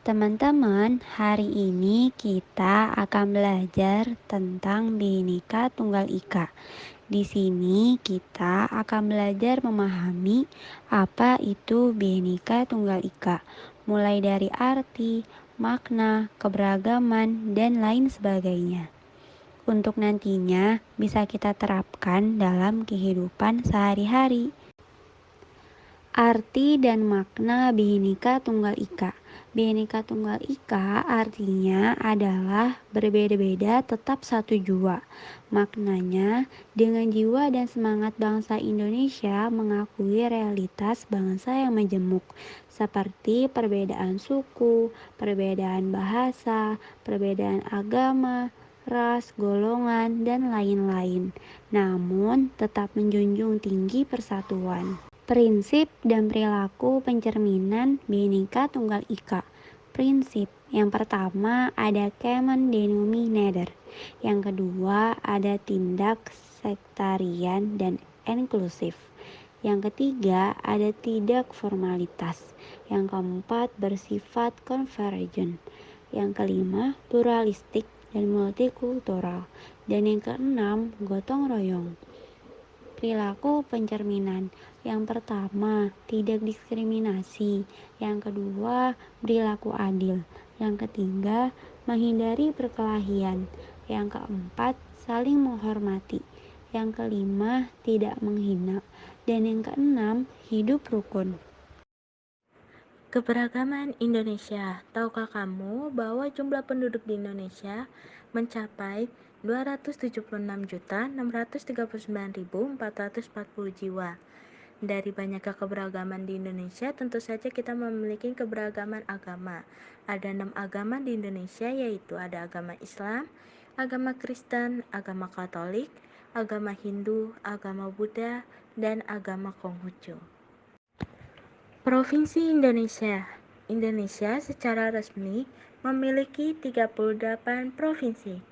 Teman-teman, hari ini kita akan belajar tentang Bhinneka Tunggal Ika. Di sini kita akan belajar memahami apa itu Bhinneka Tunggal Ika, mulai dari arti, makna, keberagaman, dan lain sebagainya. Untuk nantinya bisa kita terapkan dalam kehidupan sehari-hari. Arti dan makna Bhinneka Tunggal Ika. Bhinneka Tunggal Ika artinya adalah berbeda-beda tetap satu jua. Maknanya, dengan jiwa dan semangat bangsa Indonesia mengakui realitas bangsa yang majemuk, seperti perbedaan suku, perbedaan bahasa, perbedaan agama, ras, golongan, dan lain-lain. Namun, tetap menjunjung tinggi persatuan. Prinsip dan perilaku pencerminan Bhinneka Tunggal Ika. Prinsip yang pertama ada common denominator. Yang kedua ada tindak sektarian dan inklusif. Yang ketiga ada tidak formalitas. Yang keempat bersifat convergent. Yang kelima pluralistik dan multikultural. Dan yang keenam gotong royong. Perilaku pencerminan. Yang pertama, tidak diskriminasi. Yang kedua, perilaku adil. Yang ketiga, menghindari perkelahian. Yang keempat, saling menghormati. Yang kelima, tidak menghina. Dan yang keenam, hidup rukun. Keberagaman Indonesia. Tahukah kamu bahwa jumlah penduduk di Indonesia mencapai 276.639.440 jiwa? Dari banyaknya keberagaman di Indonesia, tentu saja kita memiliki keberagaman agama. Ada 6 agama di Indonesia, yaitu ada agama Islam, agama Kristen, agama Katolik, agama Hindu, agama Buddha, dan agama Konghucu. Provinsi Indonesia. Indonesia secara resmi memiliki 38 provinsi.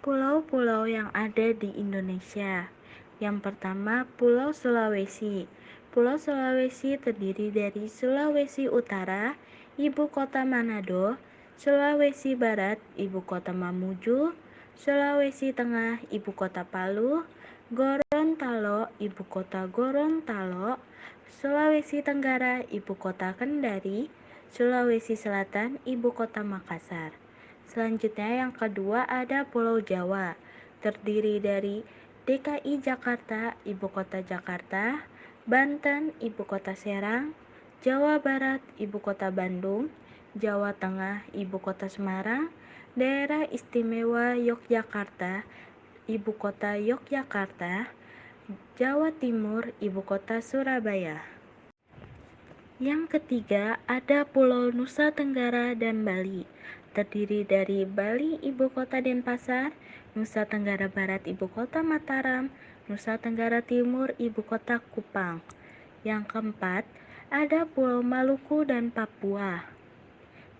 Pulau-pulau yang ada di Indonesia. Yang pertama, Pulau Sulawesi. Pulau Sulawesi terdiri dari Sulawesi Utara, ibu kota Manado, Sulawesi Barat, ibu kota Mamuju, Sulawesi Tengah, ibu kota Palu, Gorontalo, ibu kota Gorontalo, Sulawesi Tenggara, ibu kota Kendari, Sulawesi Selatan, ibu kota Makassar. Selanjutnya yang kedua ada Pulau Jawa, terdiri dari DKI Jakarta, ibu kota Jakarta, Banten, ibu kota Serang, Jawa Barat, ibu kota Bandung, Jawa Tengah, ibu kota Semarang, Daerah Istimewa Yogyakarta, ibu kota Yogyakarta, Jawa Timur, ibu kota Surabaya. Yang ketiga ada Pulau Nusa Tenggara dan Bali, terdiri dari Bali, ibu kota Denpasar, Nusa Tenggara Barat, ibu kota Mataram, Nusa Tenggara Timur, ibu kota Kupang. Yang keempat ada Pulau Maluku dan Papua,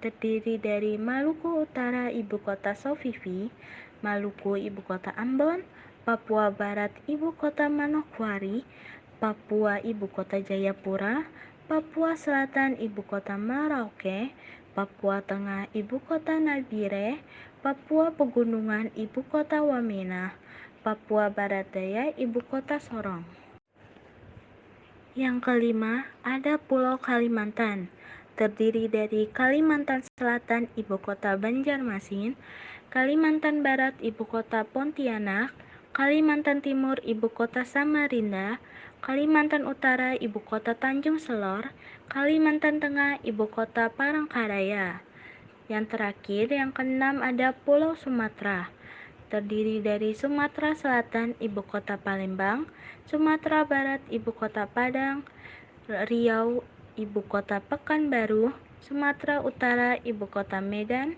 terdiri dari Maluku Utara, ibu kota Sovivi, Maluku, ibu kota Ambon, Papua Barat, ibu kota Manokwari, Papua, ibu kota Jayapura, Papua Selatan, ibu kota Merauke, Papua Tengah, ibu kota Nabire, Papua Pegunungan, ibu kota Wamena, Papua Barat Daya, ibu kota Sorong. Yang kelima, ada Pulau Kalimantan, terdiri dari Kalimantan Selatan, ibu kota Banjarmasin, Kalimantan Barat, ibu kota Pontianak, Kalimantan Timur, ibu kota Samarinda, Kalimantan Utara, ibu kota Tanjung Selor, Kalimantan Tengah, ibu kota Palangkaraya. Yang terakhir, yang keenam ada Pulau Sumatera, terdiri dari Sumatera Selatan, ibu kota Palembang, Sumatera Barat, ibu kota Padang, Riau, ibu kota Pekanbaru, Sumatera Utara, ibu kota Medan,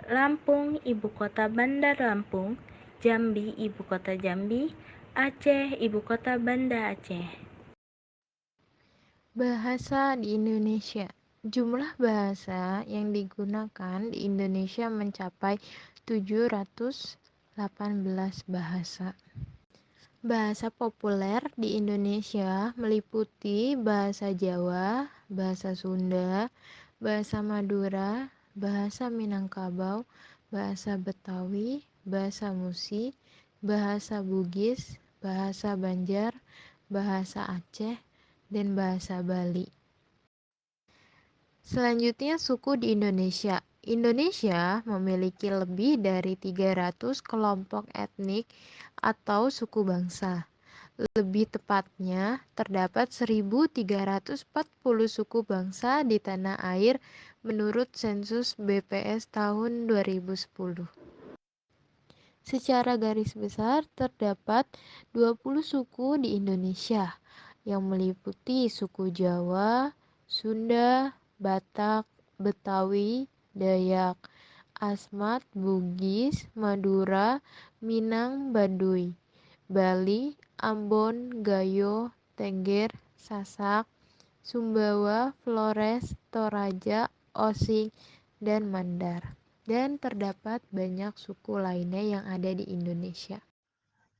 Lampung, ibu kota Bandar Lampung, Jambi, ibu kota Jambi, Aceh, ibu kota Banda Aceh. Bahasa di Indonesia. Jumlah bahasa yang digunakan di Indonesia mencapai 718 bahasa. Bahasa populer di Indonesia meliputi bahasa Jawa, bahasa Sunda, bahasa Madura, bahasa Minangkabau, bahasa Betawi, bahasa Musi, bahasa Bugis, bahasa Banjar, bahasa Aceh, dan bahasa Bali. Selanjutnya, suku di Indonesia. Indonesia memiliki lebih dari 300 kelompok etnik atau suku bangsa. Lebih tepatnya, terdapat 1.340 suku bangsa di tanah air menurut sensus BPS tahun 2010. Secara garis besar, terdapat 20 suku di Indonesia yang meliputi suku Jawa, Sunda, Batak, Betawi, Dayak, Asmat, Bugis, Madura, Minang, Baduy, Bali, Ambon, Gayo, Tengger, Sasak, Sumbawa, Flores, Toraja, Osing, dan Mandar. Dan terdapat banyak suku lainnya yang ada di Indonesia.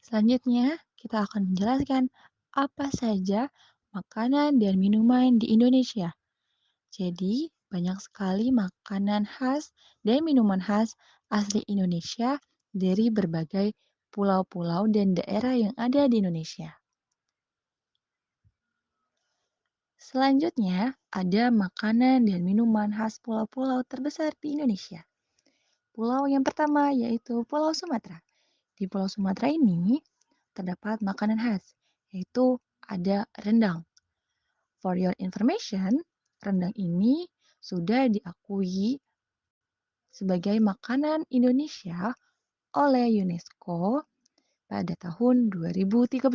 Selanjutnya, kita akan menjelaskan apa saja makanan dan minuman di Indonesia. Jadi, banyak sekali makanan khas dan minuman khas asli Indonesia dari berbagai pulau-pulau dan daerah yang ada di Indonesia. Selanjutnya, ada makanan dan minuman khas pulau-pulau terbesar di Indonesia. Pulau yang pertama yaitu Pulau Sumatera. Di Pulau Sumatera ini terdapat makanan khas, yaitu ada rendang. For your information, rendang ini sudah diakui sebagai makanan Indonesia oleh UNESCO pada tahun 2013.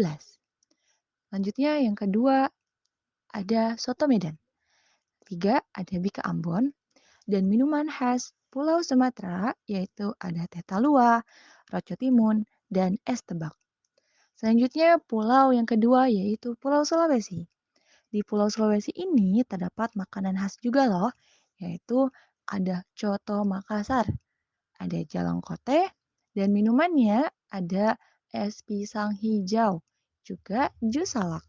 Selanjutnya yang kedua ada soto Medan. Tiga ada bika Ambon dan minuman khas Pulau Sumatera yaitu ada teh talua, roco timun, dan es tebak. Selanjutnya pulau yang kedua yaitu Pulau Sulawesi. Di Pulau Sulawesi ini terdapat makanan khas juga loh, yaitu ada coto Makassar, ada jalangkote, dan minumannya ada es pisang hijau, juga jus salak.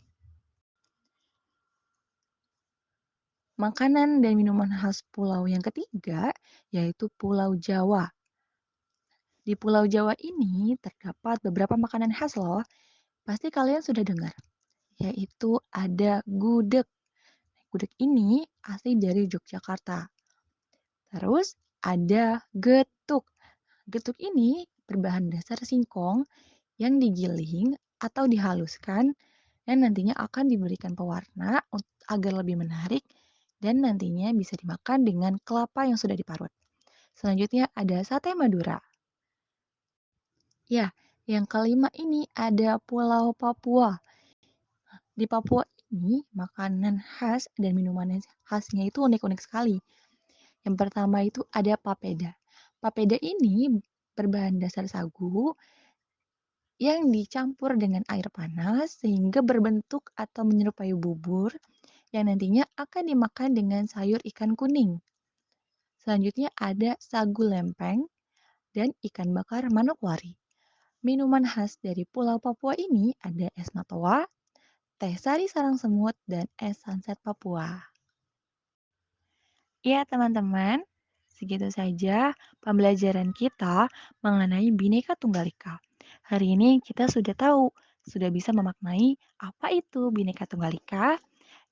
Makanan dan minuman khas pulau yang ketiga yaitu Pulau Jawa. Di Pulau Jawa ini terdapat beberapa makanan khas loh. Pasti kalian sudah dengar, yaitu ada gudeg. Gudeg ini asli dari Yogyakarta. Terus ada getuk. Getuk ini berbahan dasar singkong yang digiling atau dihaluskan dan nantinya akan diberikan pewarna agar lebih menarik dan nantinya bisa dimakan dengan kelapa yang sudah diparut. Selanjutnya ada sate Madura. Ya, yang kelima ini ada Pulau Papua. Di Papua ini makanan khas dan minuman khasnya itu unik-unik sekali. Yang pertama itu ada papeda. Papeda ini berbahan dasar sagu yang dicampur dengan air panas sehingga berbentuk atau menyerupai bubur yang nantinya akan dimakan dengan sayur ikan kuning. Selanjutnya ada sagu lempeng dan ikan bakar manokwari. Minuman khas dari Pulau Papua ini ada es matoa, teh sari sarang semut, dan es sunset Papua. Ya teman-teman, segitu saja pembelajaran kita mengenai Bhinneka Tunggal Ika. Hari ini kita sudah tahu, sudah bisa memaknai apa itu Bhinneka Tunggal Ika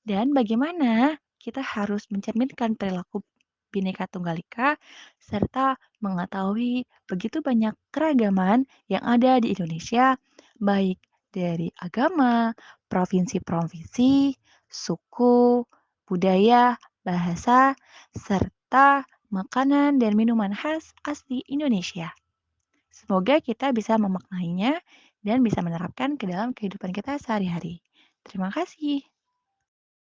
dan bagaimana kita harus mencerminkan perilaku Bhinneka Tunggal Ika serta mengetahui begitu banyak keragaman yang ada di Indonesia, baik dari agama, provinsi-provinsi, suku, budaya, bahasa, serta makanan dan minuman khas asli Indonesia. Semoga kita bisa memaknainya dan bisa menerapkan ke dalam kehidupan kita sehari-hari. Terima kasih.